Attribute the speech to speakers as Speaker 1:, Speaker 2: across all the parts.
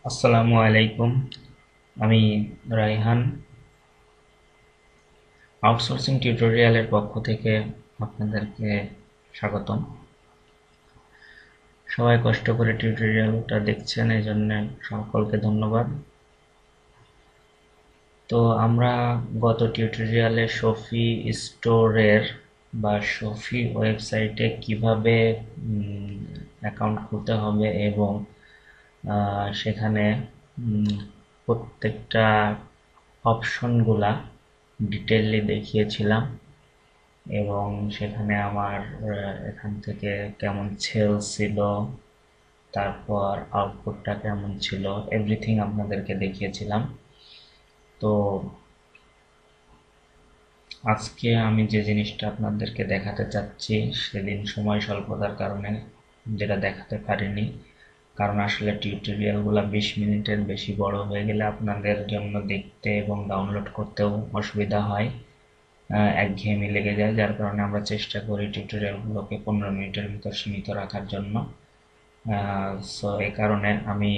Speaker 1: আসসালামু আলাইকুম। আমি রায়হান আউটসোর্সিং টিউটোরিয়ালের পক্ষ থেকে আপনাদেরকে স্বাগতম। সবাই কষ্ট করে টিউটোরিয়ালটা দেখছেন, এই জন্য সকলকে ধন্যবাদ। তো আমরা গত টিউটোরিয়ালে শফি স্টোরের বা শফি ওয়েবসাইটে কিভাবে অ্যাকাউন্ট খুলতে হবে এবং সেখানে প্রত্যেকটা অপশনগুলা ডিটেইলি দেখিয়েছিলাম এবং সেখানে আমার এখান থেকে কেমন সেল ছিল, তারপর আউটপুটটা কেমন ছিল, এভরিথিং আপনাদেরকে দেখিয়েছিলাম। তো আজকে আমি যে জিনিসটা আপনাদেরকে দেখাতে চাচ্ছি, সেদিন সময় স্বল্পতার কারণে যেটা দেখাতে পারিনি, কারণ আসলে টিউটোরিয়ালগুলো 20 মিনিটের বেশি বড় হয়ে গেলে আপনাদের জন্য দেখতে এবং ডাউনলোড করতেও অসুবিধা হয়, একঘেয়েমি লেগে যায়, যার কারণে আমরা চেষ্টা করি টিউটোরিয়ালগুলোকে 15 মিনিটের ভিতর সীমিত রাখার জন্য। সো এই কারণে আমি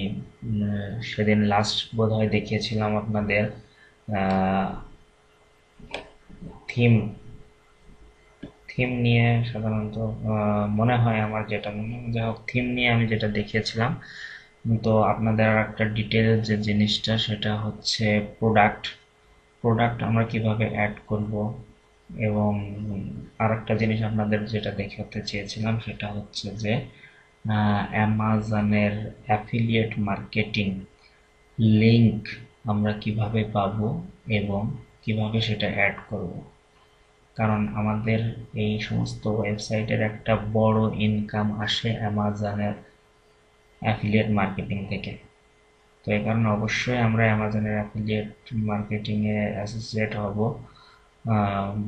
Speaker 1: সেদিন লাস্ট বোধহয় দেখিয়েছিলাম আপনাদের থিম থিম নিয়ে। সাধারণত মনে হয় আমার যেটা মনে হয়, যাই হোক, থিম নিয়ে আমি যেটা দেখিয়েছিলাম। তো আপনাদের আর একটা ডিটেল যে জিনিসটা, সেটা হচ্ছে প্রোডাক্ট প্রোডাক্ট আমরা কিভাবে অ্যাড করব। এবং আর একটা জিনিস আপনাদের যেটা দেখাতে চেয়েছিলাম, সেটা হচ্ছে যে অ্যামাজনের অ্যাফিলিয়েট মার্কেটিং লিংক আমরা কিভাবে পাবো এবং কিভাবে সেটা অ্যাড করব। কারণ আমাদের এই সমস্ত ওয়েবসাইটের একটা বড় ইনকাম আসে অ্যামাজনের অ্যাফিলিয়েট মার্কেটিং থেকে। তো এই কারণে অবশ্যই আমরা অ্যামাজনের অ্যাফিলিয়েট মার্কেটিংয়ে অ্যাসোসিয়েট হব,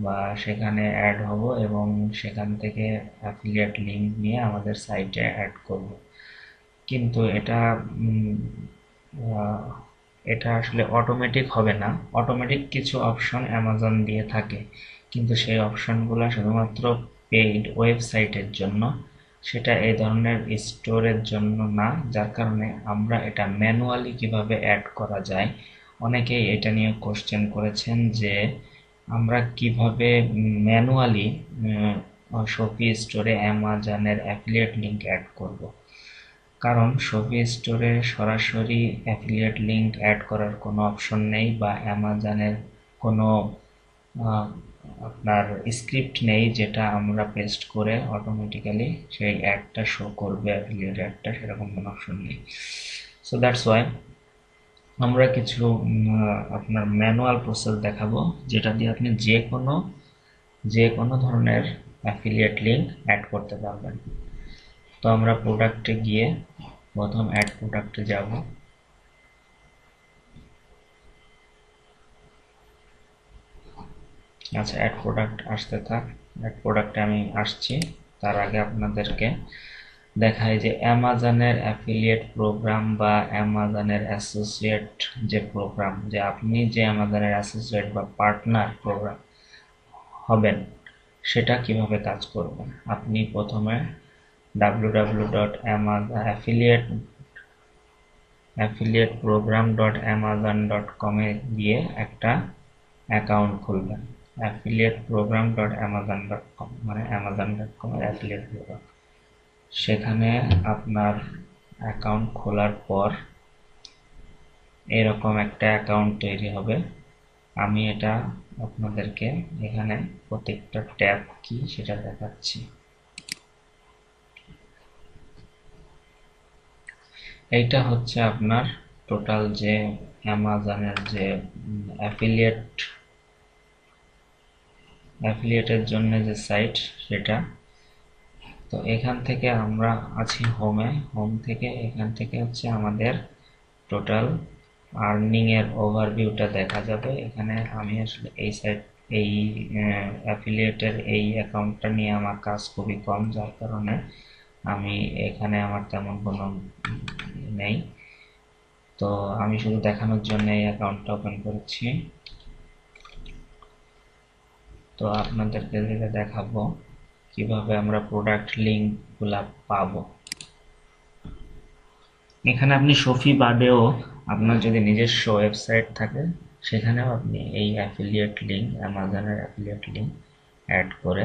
Speaker 1: বা সেখানে অ্যাড হব এবং সেখান থেকে অ্যাফিলিয়েট লিংক নিয়ে আমাদের সাইটে অ্যাড করব। কিন্তু আহ, এটা আসলে অটোমেটিক হবে না। অটোমেটিক কিছু অপশন অ্যামাজন দিয়ে থাকে, কিন্তু সেই অপশনগুলো শুধুমাত্র পেইড ওয়েবসাইটের জন্য, সেটা এই ধরনের স্টোরের জন্য না। যার কারণে আমরা এটা ম্যানুয়ালি কিভাবে অ্যাড করা যায়, অনেকেই এটা নিয়ে কোশ্চেন করেছেন যে আমরা কিভাবে ম্যানুয়ালি শপি স্টোরে অ্যামাজনের অ্যাফিলিয়েট লিংক অ্যাড করব। কারণ শপি স্টোরে সরাসরি অ্যাফিলিয়েট লিংক অ্যাড করার কোনো অপশন নেই, বা অ্যামাজনের কোনো আহ, আপনার স্ক্রিপ্ট নেই যেটা আমরা পেস্ট করে অটোমেটিক্যালি সেই অ্যাডটা শো করবে, অ্যাফিলিয়েট অ্যাডটা, সেরকম কোনো অপশন নেই। সো দ্যাটস ওয়াই আমরা কিছু আপনার ম্যানুয়াল প্রসেস দেখাবো, যেটা দিয়ে আপনি যে কোনো ধরনের অ্যাফিলিয়েট লিংক অ্যাড করতে পারবেন। তো আমরা প্রোডাক্টে গিয়ে প্রথম অ্যাড প্রোডাক্টে যাব। আচ্ছা, অ্যাড প্রোডাক্ট আসতে থাক। অ্যাড প্রোডাক্টে আমি আসছি। তার আগে আপনাদেরকে দেখাই যে অ্যামাজনের অ্যাফিলিয়েট প্রোগ্রাম বা অ্যামাজনের অ্যাসোসিয়েট যে প্রোগ্রাম, যে আপনি যে অ্যামাজনের অ্যাসোসিয়েট বা পার্টনার প্রোগ্রাম হবেন, সেটা কিভাবে কাজ করবে। আপনি প্রথমে www.affiliateprogram.amazon.com এ গিয়ে একটা অ্যাকাউন্ট খুলবেন। affiliateprogram.amazon.com মানে amazon.com এর অ্যাফিলিয়েট প্রোগ্রাম। সেখানে আপনার অ্যাকাউন্ট খোলার পর এরকম একটা অ্যাকাউন্ট তৈরি হবে। আমি এটা আপনাদেরকে এখানে প্রত্যেকটা ট্যাব কি সেটা দেখাচ্ছি। এইটা হচ্ছে আপনার টোটাল যে অ্যামাজনের যে অ্যাফিলিয়েটের জন্য যে সাইট, সেটা। তো এখান থেকে আমরা আছি হোমে। হোম থেকে এখান থেকে হচ্ছে আমাদের টোটাল আর্নিং এর ওভারভিউটা দেখা যাবে। এখানে আমি আসলে এই অ্যাফিলিয়েটের এই অ্যাকাউন্টটা নিয়ে আমার কাজ খুবই কম, যার কারণে আমি এখানে আমার তেমন কোনো নেই। তো আমি শুধু দেখানোর জন্য এই অ্যাকাউন্টটা ওপেন করেছি। তো আপনাদেরকে যেটা দেখাবো কিভাবে আমরা প্রোডাক্ট লিঙ্ক গুলা পাবো। এখানে আপনি শফি বাদেও আপনার যদি নিজস্ব ওয়েবসাইট থাকে সেখানেও আপনি এই অ্যাফিলিয়েট লিঙ্ক, অ্যামাজনের অ্যাফিলিয়েট লিঙ্ক অ্যাড করে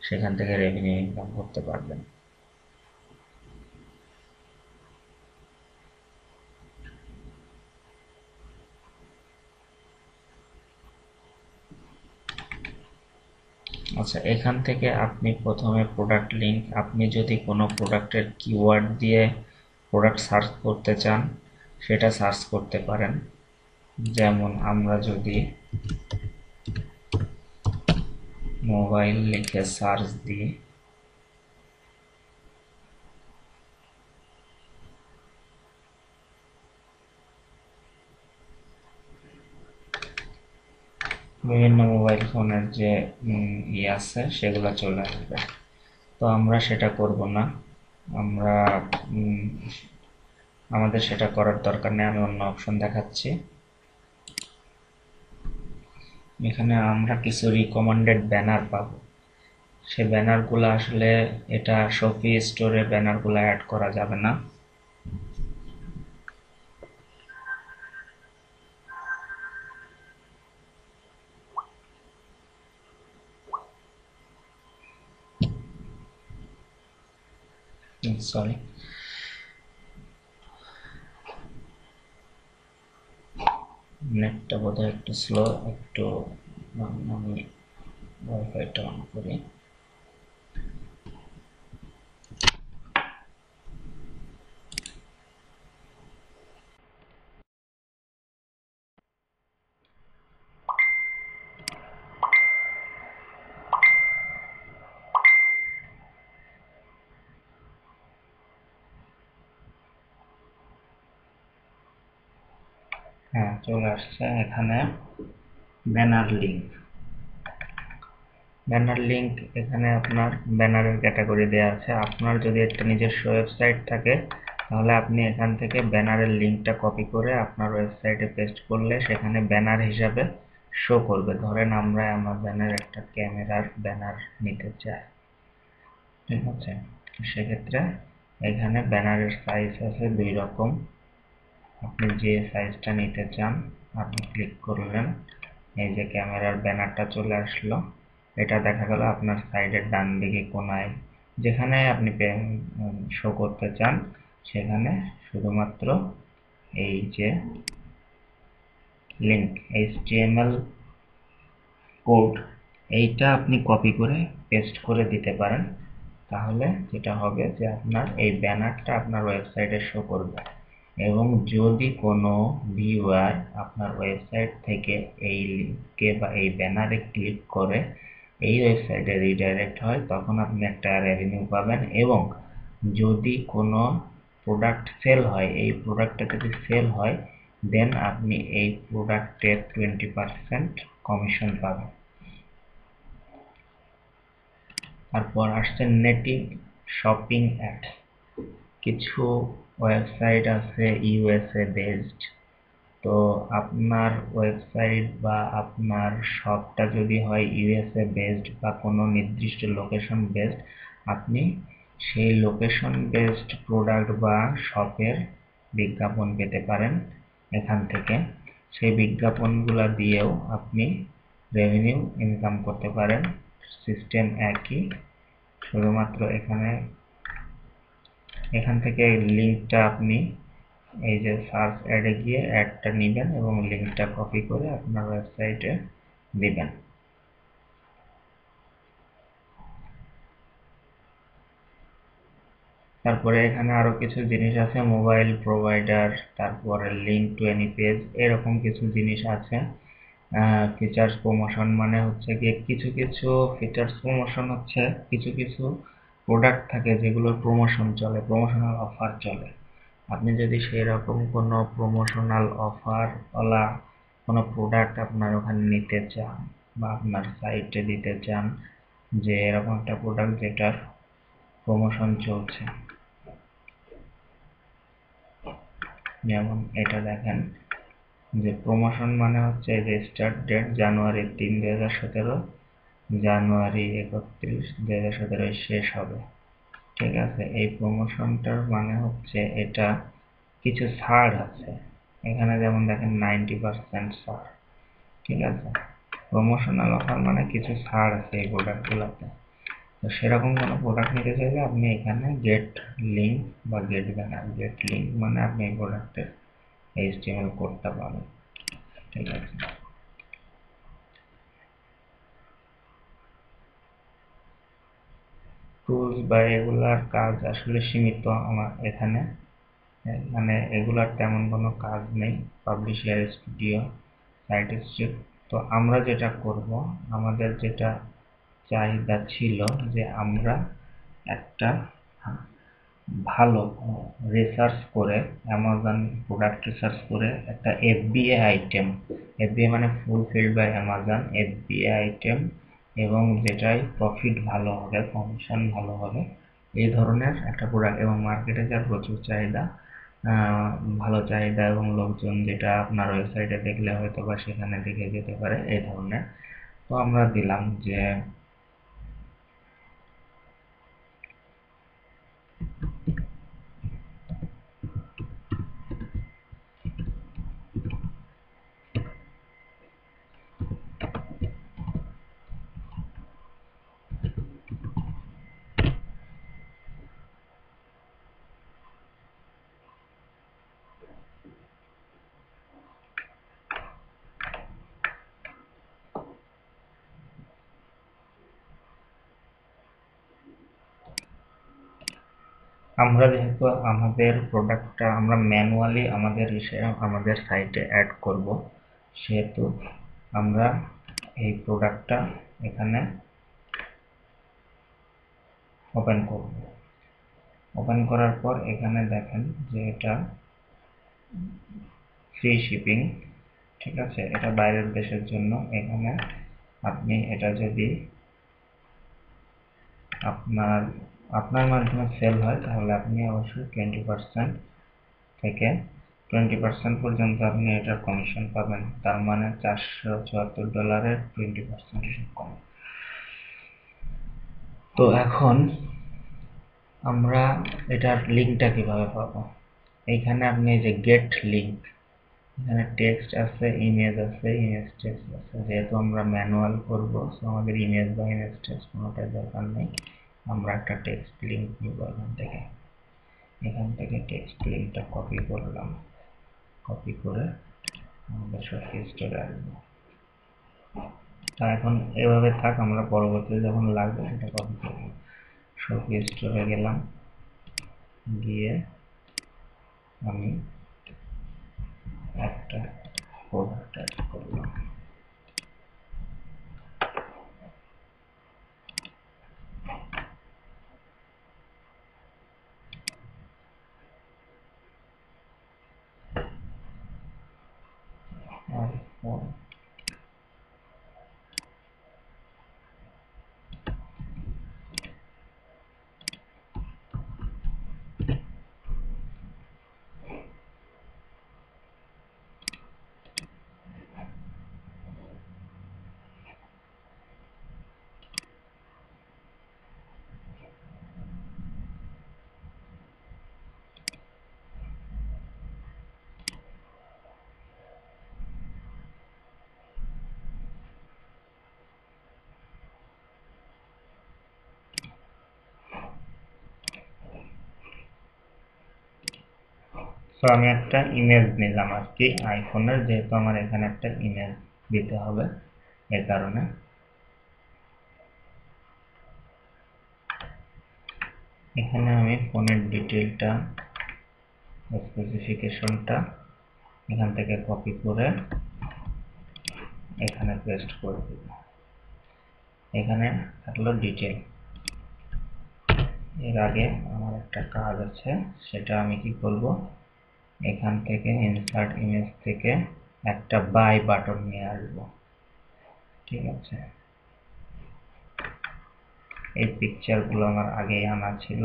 Speaker 1: সেখান থেকে রেভিনিউ ইনকাম করতে পারবেন। আচ্ছা, এখান থেকে আপনি প্রথমে প্রোডাক্ট লিঙ্ক, আপনি যদি কোনো প্রোডাক্টের কিওয়ার্ড দিয়ে প্রোডাক্ট সার্চ করতে চান সেটা সার্চ করতে পারেন। যেমন আমরা যদি মোবাইল লিখে সার্চ দিই, বিভিন্ন মোবাইল ফোনের যে আছে সেগুলো চলে আসবে। তো আমরা সেটা করব না, আমরা আমাদের সেটা করার দরকার নেই। আমি অন্য অপশন দেখাচ্ছি। এখানে আমরা কিছু রিকমেন্ডেড ব্যানার পাবো। সে ব্যানারগুলো আসলে এটা শপি স্টোরে ব্যানারগুলো অ্যাড করা যাবে না। সরি, নেটটা বোধহয় একটু স্লো, একটু আমি ওয়াইফাইটা অন করি। হ্যাঁ, চলে আসছে এখানে ব্যানার লিঙ্ক। ব্যানার লিঙ্ক, এখানে আপনার ব্যানারের ক্যাটাগরি দেওয়া আছে। আপনার যদি একটা নিজস্ব ওয়েবসাইট থাকে তাহলে আপনি এখান থেকে ব্যানারের লিঙ্কটা কপি করে আপনার ওয়েবসাইটে পেস্ট করলে সেখানে ব্যানার হিসাবে শো করবে। ধরেন আমরা অ্যামাজনের একটা ক্যামেরার ব্যানার নিতে চাই, ঠিক আছে? সেক্ষেত্রে এখানে ব্যানারের সাইজ আছে দুই রকম। আপনি যে সাইজটা নিতে চান আপনি ক্লিক করলেন, এই যে ক্যামেরার ব্যানারটা চলে আসলো। এটা দেখা গেল আপনার সাইডের ডান দিকে কোনায় যেখানে আপনি শো করতে চান সেখানে শুধুমাত্র এই যে লিঙ্ক HTML কোড এইটা আপনি কপি করে পেস্ট করে দিতে পারেন। তাহলে যেটা হবে যে আপনার এই ব্যানারটা আপনার ওয়েবসাইটে শো করবে, এবং যদি কোনো ভিউয়ার আপনার ওয়েবসাইট থেকে এই লিঙ্কে বা এই ব্যানারে ক্লিক করে এই ওয়েবসাইটে রিডাইরেক্ট হয় তখন আপনি একটা রেভিনিউ পাবেন। এবং যদি কোনো প্রোডাক্ট সেল হয়, এই প্রোডাক্টটা যদি সেল হয় দেন আপনি এই প্রোডাক্টের 20% কমিশন পাবেন। তারপর আসছে নেটিভ শপিং অ্যাপস। কিছু ওয়েবসাইট আছে ইউএসএ বেসড। তো আপনার ওয়েবসাইট বা আপনার শপটা যদি হয় ইউএসএ বেসড বা কোনো নির্দিষ্ট লোকেশন বেসড, আপনি সেই লোকেশন বেসড প্রোডাক্ট বা শপের বিজ্ঞাপন পেতে পারেন এখান থেকে। সেই বিজ্ঞাপনগুলো দিয়েও আপনি রেভিনিউ ইনকাম করতে পারেন। সিস্টেম একই, শুধুমাত্র এখান থেকে লিঙ্কটা আপনি এই যে সার্চ অ্যাডে গিয়ে অ্যাডটা নেবেন এবং লিঙ্কটা কপি করে আপনার ওয়েবসাইটে দিবেন। তারপরে এখানে আরো কিছু জিনিস আছে, মোবাইল প্রোভাইডার, তারপরে লিঙ্ক টু এনি পেজ, এরকম কিছু জিনিস আছে। ফিচার্স প্রমোশন মানে হচ্ছে গিয়ে কিছু কিছু ফিচার্স প্রমোশন হচ্ছে কিছু কিছু প্রোডাক্ট থাকে যেগুলোর প্রমোশন চলে, প্রমোশনাল অফার চলে। আপনি যদি সেই রকম কোনো প্রমোশনাল অফারওয়ালা কোনো প্রোডাক্ট আপনার ওখানে নিতে চান বা আপনার সাইটে দিতে চান যে এরকম একটা প্রোডাক্ট যেটার প্রমোশন চলছে, যেমন এটা দেখেন যে প্রমোশন মানে হচ্ছে যে স্টার্ট ডেট জানুয়ারি 3, 2017, জানুয়ারি 31, 2017 শেষ হবে, ঠিক আছে? এই প্রমোশনটার মানে হচ্ছে এটা কিছু ছাড় আছে, এখানে যেমন দেখেন 90% ছাড়, ঠিক আছে। প্রমোশনাল অফার মানে কিছু ছাড় আছে এই প্রোডাক্টগুলোতে। তো সেরকম কোনো প্রোডাক্ট নিতে চাইলে আপনি এখানে গেট লিঙ্ক বা গেট ব্যানার, গেট লিঙ্ক মানে আপনি এই প্রোডাক্টের এইচটিএমএল কোডটা পাবেন, ঠিক আছে। টুলস বা এগুলার কাজ আসলে সীমিত আমার এখানে, মানে এগুলার তেমন কোনো কাজ নেই। Publisher studio, site strip. তো আমরা যেটা করব, আমাদের যেটা চাহিদা ছিল যে আমরা একটা ভালো রিসার্চ করে, অ্যামাজন প্রোডাক্ট রিসার্চ করে একটা এফবিএ আইটেম, এফবিএ মানে fulfilled by Amazon, FBA item, এবং যেটাই প্রফিট ভালো হবে, কমিশন ভালো হবে, এই ধরনের একটা প্রোডাক্ট, এবং মার্কেটে যার প্রচুর চাহিদা, ভালো চাহিদা, এবং লোকজন যেটা আপনার ওয়েবসাইটে দেখলে হয়তো বা সেখানে দেখে যেতে পারে এই ধরনের। তো আমরা দিলাম যে আমরা যেহেতু আমাদের প্রোডাক্টটা আমরা ম্যানুয়ালি আমাদের সাইটে অ্যাড করব, সেহেতু আমরা এই প্রোডাক্টটা এখানে ওপেন করব। ওপেন করার পর এখানে দেখেন যে এটা ফ্রি শিপিং, ঠিক আছে, এটা বাইরের দেশের জন্য। এখানে আপনি এটা যদি আপনার আপনার মাধ্যমে সেল হয় তাহলে আপনি অবশ্যই 20% থেকে 20% পর্যন্ত আপনি এটার কমিশন পাবেন। তার মানে $474 20% হিসেব কম। তো এখন আমরা এটার লিঙ্কটা কিভাবে পাবো? এইখানে আপনি এই যে গেট লিঙ্ক, এখানে টেক্সট আছে, ইমেজ আছে, ইমেজ টেক্সট আছে। যেহেতু আমরা ম্যানুয়াল করব, সো আমাদের ইমেজ বা ইমেজ টেক্সট কোনোটাই দরকার নেই। আমরা একটা টেক্সট লিঙ্ক নিব এখান থেকে টেক্সট লিঙ্কটা কপি করলাম, কপি করে আমাদের শপি স্টোরে আসবো। তা এখন এভাবে থাক, আমরা পরবর্তীতে যখন লাগবে সেটা কপি করব। শপি স্টোরে গেলাম, গিয়ে আমি একটা প্রোডাক্ট অ্যাড করলাম। iPhone সো আমি একটা ইমেজ নিলাম আর কি আইফোনের, যেহেতু আমার এখানে একটা ইমেজ দিতে হবে, এ কারণে এখানে আমি ফোনের ডিটেলটা, স্পেসিফিকেশনটা এখান থেকে কপি করে এখানে পেস্ট করে দেব। এখানে থাকলো ডিটেল। এর আগে আমার একটা কাজ আছে, সেটা আমি কি করব, এখান থেকে ইনসার্ট ইমেজ থেকে একটা বাই বাটন নিয়ে আসবো, ঠিক আছে। এই পিকচারগুলো আমার আগেই আনা ছিল,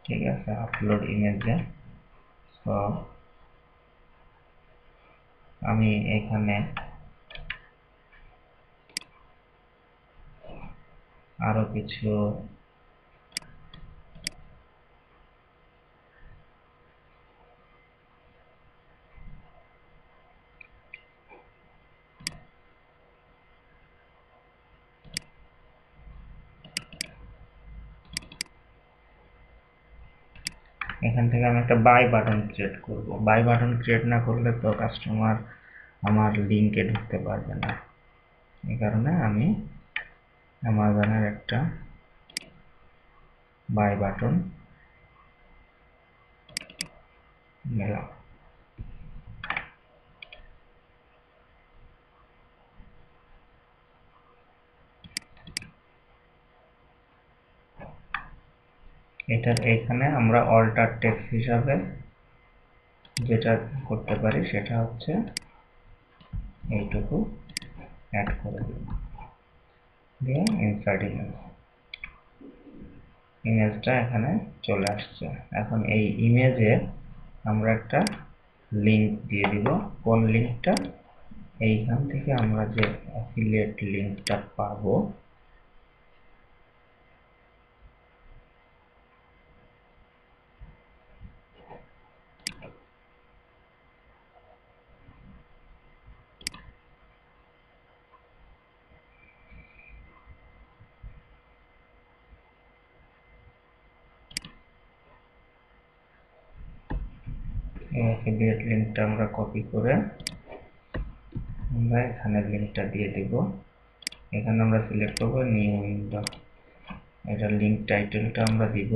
Speaker 1: ঠিক আছে, আপলোড ইমেজে। সো আমি এখানে আরো কিছু এখান থেকে আমি একটা বাই বাটন ক্রিয়েট করব। বাই বাটন ক্রিয়েট না করলে তো কাস্টমার আমার লিঙ্কে ঢুকতে পারবে না, এই কারণে আমি অ্যামাজনের একটা বাই বাটন নিলাম। এটার এখানে আমরা অল্টার টেক্সট হিসাবে যেটা করতে পারি সেটা হচ্ছে এইটুকু অ্যাড করে দেব, দিয়ে ইনসার্ট ইমেজ, ইমেজটা এখানে চলে আসছে। এখন এই ইমেজে আমরা একটা লিংক দিয়ে দিব। কোন লিংকটা? এইখান থেকে আমরা যে অ্যাফিলিয়েট লিংকটা পাবো এই অ্যাফিলিয়েট লিংকটা আমরা কপি করে আমরা এখানে লিংকটা দিয়ে দিব। এখানে আমরা সিলেক্ট করব নিউ উইন্ডো, এটা লিংক টাইটেলটা আমরা দিব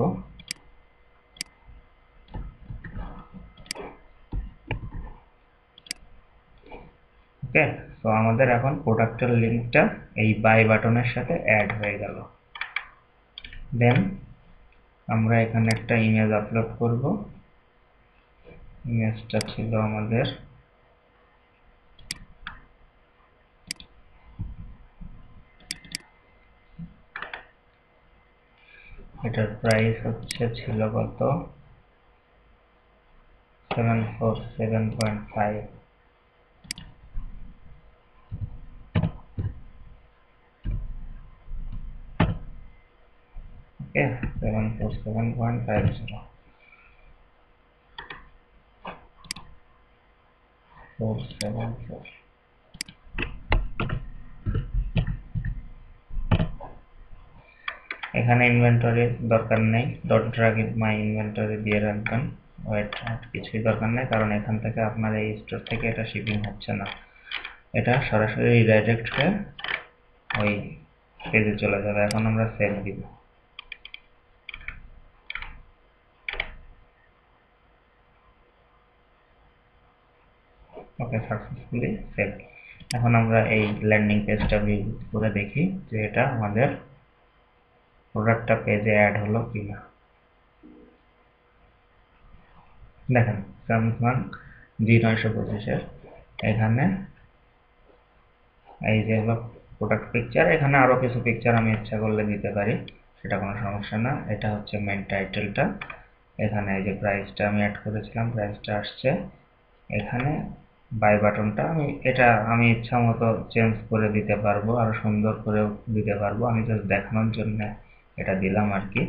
Speaker 1: ওকে। সো আমাদের এখন প্রোডাক্টের লিংকটা এই বাই বাটনের সাথে অ্যাড হয়ে গেল। দেন আমরা এখানে একটা ইমেজ আপলোড করব। ইমেজটা ছিল আমাদের এটার প্রাইস ছিল কত 747.5। ওকে, 747.50 474। এখানে ইনভেন্টরি দরকার নেই, dot drug in my inventory দিয়ে রাখবেন। ওয়েট, কিছুই দরকার নেই, কারণ এখান থেকে আপনার এই স্টোর থেকে এটা শিপিং হচ্ছে না, এটা সরাসরি রিডাইরেক্ট হয়ে ওই পেজে চলে যাবে। এখন আমরা সেভ দিব। ওকে, সাকসেসফুলি সেভ। এখন আমরা এই ল্যান্ডিং পেজটা ভিউ করে দেখি যে এটা আমাদের প্রোডাক্টটা পেজে অ্যাড হলো কিনা। দেখেন স্যামসাং G925 এখানে এই যে হলো প্রোডাক্ট পিকচার। এখানে আরো কিছু পিকচার আমি ইচ্ছা করলে দিতে পারি, সেটা কোনো সমস্যা না। এটা হচ্ছে মেন টাইটেলটা। এখানে এই যে প্রাইসটা আমি অ্যাড করেছিলাম, প্রাইসটা আসছে। এখানে বাই বাটনটা আমি ইচ্ছা মতো চেঞ্জ করে দিতে পারবো, আরো সুন্দর করেও দিতে পারবো। আমি জাস্ট দেখানোর জন্য এটা দিলাম আর কি।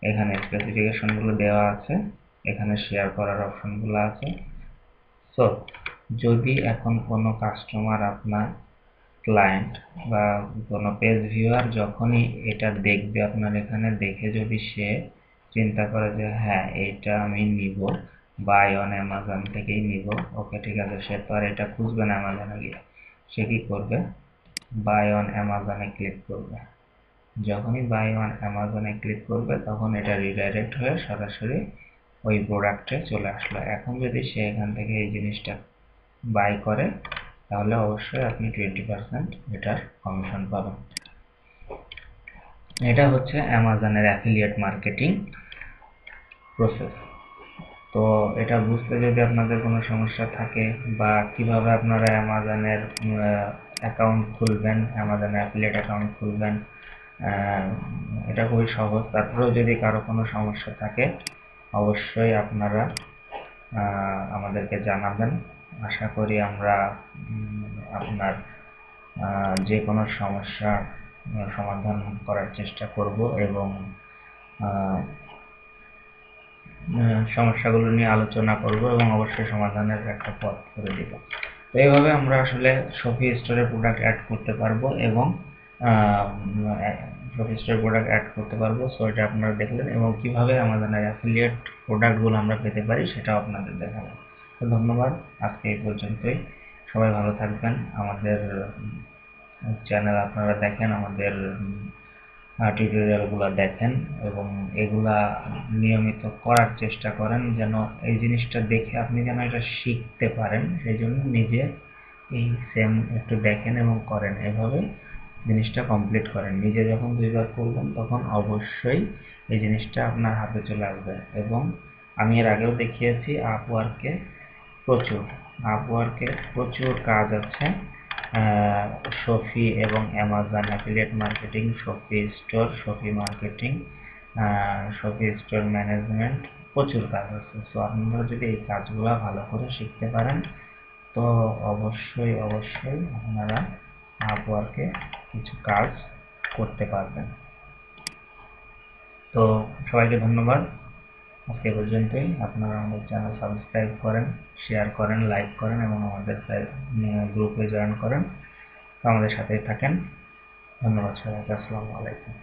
Speaker 1: এখানে স্পেসিফিকেশনগুলো দেওয়া আছে, এখানে শেয়ার করার অপশনগুলো আছে। সো যদি এখন কোনো কাস্টমার, আপনার ক্লায়েন্ট বা কোনো পেজ ভিউয়ার যখনই এটা দেখবে আপনার এখানে, দেখে যদি সে চিন্তা করে যে হ্যাঁ এইটা আমি নিব, বাই অন অ্যামাজন থেকেই নিব, ওকে ঠিক আছে, সে তো আর এটা খুঁজবে না অ্যামাজনে গিয়ে। সে কি করবে? বাই অন অ্যামাজনে ক্লিক করবে। যখনই বাই অন অ্যামাজনে ক্লিক করবে তখন এটা রিডাইরেক্ট হয়ে সরাসরি ওই প্রোডাক্টে চলে আসলো। এখন যদি সে এখান থেকে এই জিনিসটা বাই করে তাহলে অবশ্যই আপনি 20% এটার কমিশন পাবেন। এটা হচ্ছে অ্যামাজনের অ্যাফিলিয়েট মার্কেটিং প্রসেস। তো এটা বুঝতে যদি আপনাদের কোনো সমস্যা থাকে বা কিভাবে আপনারা অ্যামাজনের অ্যাকাউন্ট খুলবেন, অ্যামাজনের অ্যাফিলিয়েট অ্যাকাউন্ট খুলবেন, এটা খুবই সহজ। তারপরেও যদি কারো কোনো সমস্যা থাকে অবশ্যই আপনারা আমাদেরকে জানাবেন। আশা করি আমরা আপনার যে কোনো সমস্যার সমাধান করার চেষ্টা করব এবং সমস্যাগুলো নিয়ে আলোচনা করব এবং অবশ্যই সমাধানের একটা পথ করে দিব। তো এইভাবে আমরা আসলে শপি স্টোরে প্রোডাক্ট অ্যাড করতে পারবো এবং শপি স্টোর প্রোডাক্ট অ্যাড করতে পারবো। সো এটা আপনারা দেখলেন, এবং কিভাবে আমাদের অ্যাফিলিয়েট প্রোডাক্টগুলো আমরা পেতে পারি সেটাও আপনাদের দেখালাম। তো ধন্যবাদ, আজকে এই পর্যন্তই। সবাই ভালো থাকবেন। আমাদের চ্যানেল আপনারা দেখেন, আমাদের টিউটোরিয়ালগুলো দেখেন এবং এগুলা নিয়মিত করার চেষ্টা করেন, যেন এই জিনিসটা দেখে আপনি যেন এটা শিখতে পারেন। সেই জন্য নিজে এই সেম একটু দেখেন এবং করেন, এভাবে জিনিসটা কমপ্লিট করেন। নিজে যখন 2 বার করবেন তখন অবশ্যই এই জিনিসটা আপনার হাতে চলে আসবে। এবং আমি এর আগেও দেখিয়েছি, আপওয়ার্কে প্রচুর কাজ আছে। শপি এবং Amazon affiliate marketing, Shopee store, Shopee marketing, Shopee store management, প্রচুর কাজ আছে। সো আপনারা যদি এই কাজগুলো ভালো করে শিখতে পারেন তো অবশ্যই অবশ্যই আপনারা আপওয়ার্কে কিছু কাজ করতে পারবেন। তো সবাইকে ধন্যবাদ, আজকে পর্যন্তই। আপনারা আমাদের চ্যানেল সাবস্ক্রাইব করেন, শেয়ার করেন, লাইক করেন এবং আমাদের গ্রুপে জয়েন করেন। আমাদের সাথেই থাকেন। ধন্যবাদ সবাইকে। আসসালামু আলাইকুম।